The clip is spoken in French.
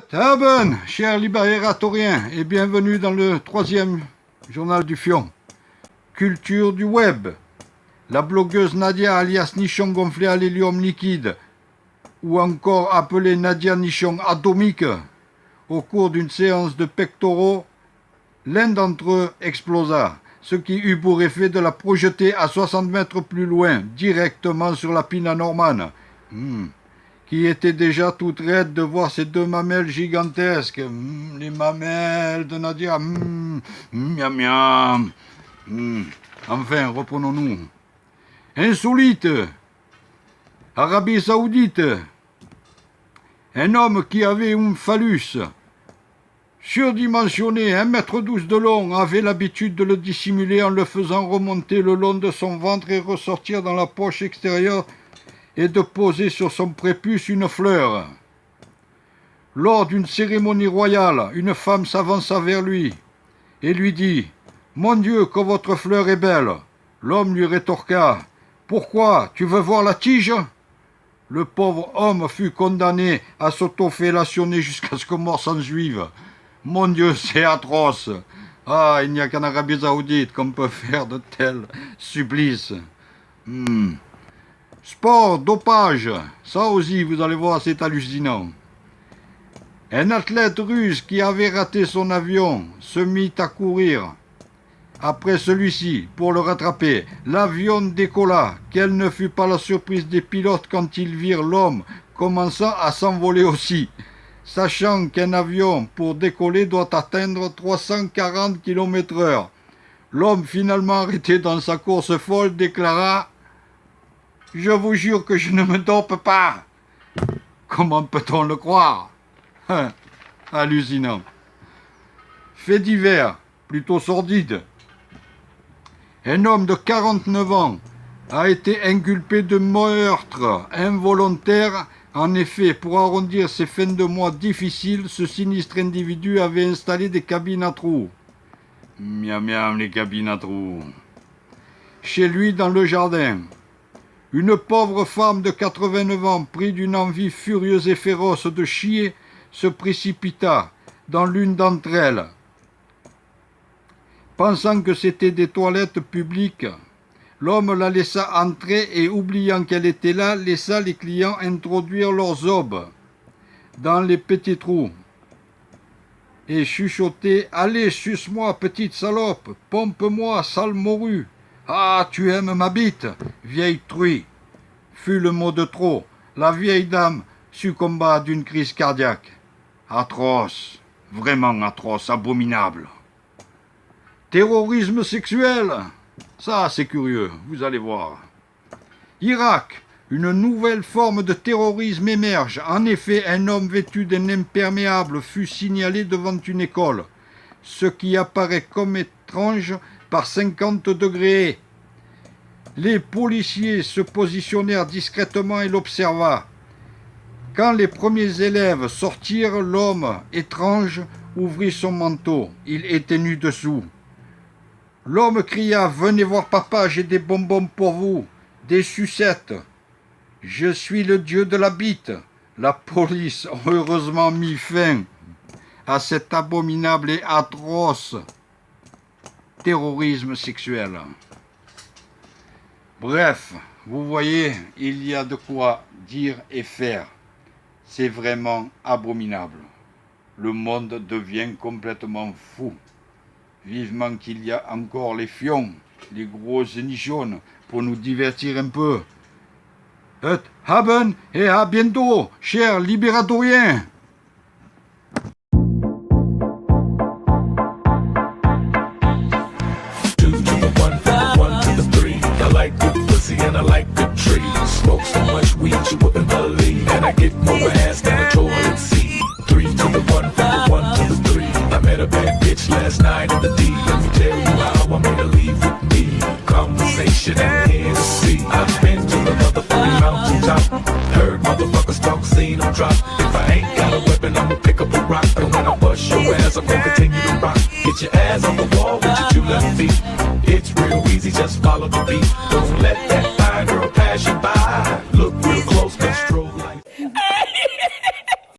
Taben, chers libératoriens, et bienvenue dans le 3e journal du Fion. Culture du web. La blogueuse Nadia alias Nichon gonflée à l'hélium liquide, ou encore appelée Nadia Nichon atomique, au cours d'une séance de pectoraux, l'un d'entre eux explosa, ce qui eut pour effet de la projeter à 60 mètres plus loin, directement sur la Pina Norman. Qui était déjà toute raide de voir ces deux mamelles gigantesques. Les mamelles de Nadia. Miam miam. Enfin, reprenons-nous. Insolite. Arabie Saoudite. Un homme qui avait un phallus surdimensionné, 1,12 m de long, avait l'habitude de le dissimuler en le faisant remonter le long de son ventre et ressortir dans la poche extérieure et de poser sur son prépuce une fleur. Lors d'une cérémonie royale, une femme s'avança vers lui et lui dit « Mon Dieu, que votre fleur est belle !» L'homme lui rétorqua « Pourquoi, tu veux voir la tige ?» Le pauvre homme fut condamné à s'auto-fellationner jusqu'à ce que mort s'en suive. Mon Dieu, c'est atroce. Ah, il n'y a qu'en Arabie Saoudite qu'on peut faire de tels supplices. Sport, dopage, ça aussi, vous allez voir, c'est hallucinant. Un athlète russe qui avait raté son avion se mit à courir après celui-ci pour le rattraper. L'avion décolla. Quelle ne fut pas la surprise des pilotes quand ils virent l'homme commençant à s'envoler aussi, sachant qu'un avion pour décoller doit atteindre 340 km/h. L'homme finalement arrêté dans sa course folle déclara « Je vous jure que je ne me dope pas !» Comment peut-on le croire? Hallucinant. Fait divers, plutôt sordide. Un homme de 49 ans a été inculpé de meurtre involontaire. En effet, pour arrondir ses fins de mois difficiles, ce sinistre individu avait installé des cabines à trous. Miam miam, les cabines à trous. Chez lui, dans le jardin. Une pauvre femme de 89 ans, prise d'une envie furieuse et féroce de chier, se précipita dans l'une d'entre elles. Pensant que c'était des toilettes publiques, l'homme la laissa entrer et, oubliant qu'elle était là, laissa les clients introduire leurs aubes dans les petits trous et chuchoter « Allez, suce-moi, petite salope, pompe-moi, sale morue !»« Ah, tu aimes ma bite, vieille truie !» fut le mot de trop. La vieille dame succomba d'une crise cardiaque. Atroce, vraiment atroce, abominable. Terrorisme sexuel, ça c'est curieux, vous allez voir. Irak, une nouvelle forme de terrorisme émerge. En effet, un homme vêtu d'un imperméable fut signalé devant une école, ce qui apparaît comme étrange par 50 degrés. Les policiers se positionnèrent discrètement et l'observa. Quand les premiers élèves sortirent, l'homme étrange ouvrit son manteau. Il était nu dessous. L'homme cria « Venez voir papa, j'ai des bonbons pour vous, des sucettes. Je suis le dieu de la bite. » La police a heureusement mis fin à cet abominable et atroce terrorisme sexuel. Bref, vous voyez, il y a de quoi dire et faire. C'est vraiment abominable. Le monde devient complètement fou. Vivement qu'il y a encore les fions, les grosses nichons, pour nous divertir un peu. Haben et à bientôt, chers libératoriens. And I like good trees. Smoke so much weed you wouldn't believe. And I get more ass than a toilet seat. 3 to the 1, from the 1 to the 3. I met a bad bitch last night in the D. Let me tell you how I made her leave with me. Conversation and Hennessy. I've been to the motherfucking mountaintop. Heard motherfuckers talk, seen them drop. If I ain't got a weapon, I'ma pick up a rock. And when I bust your ass, I'm gonna continue to rock. Get your ass on the wall with your 2 left feet. It's real easy, just follow the beat. Don't let that fine girl pass you by. Look real close, cause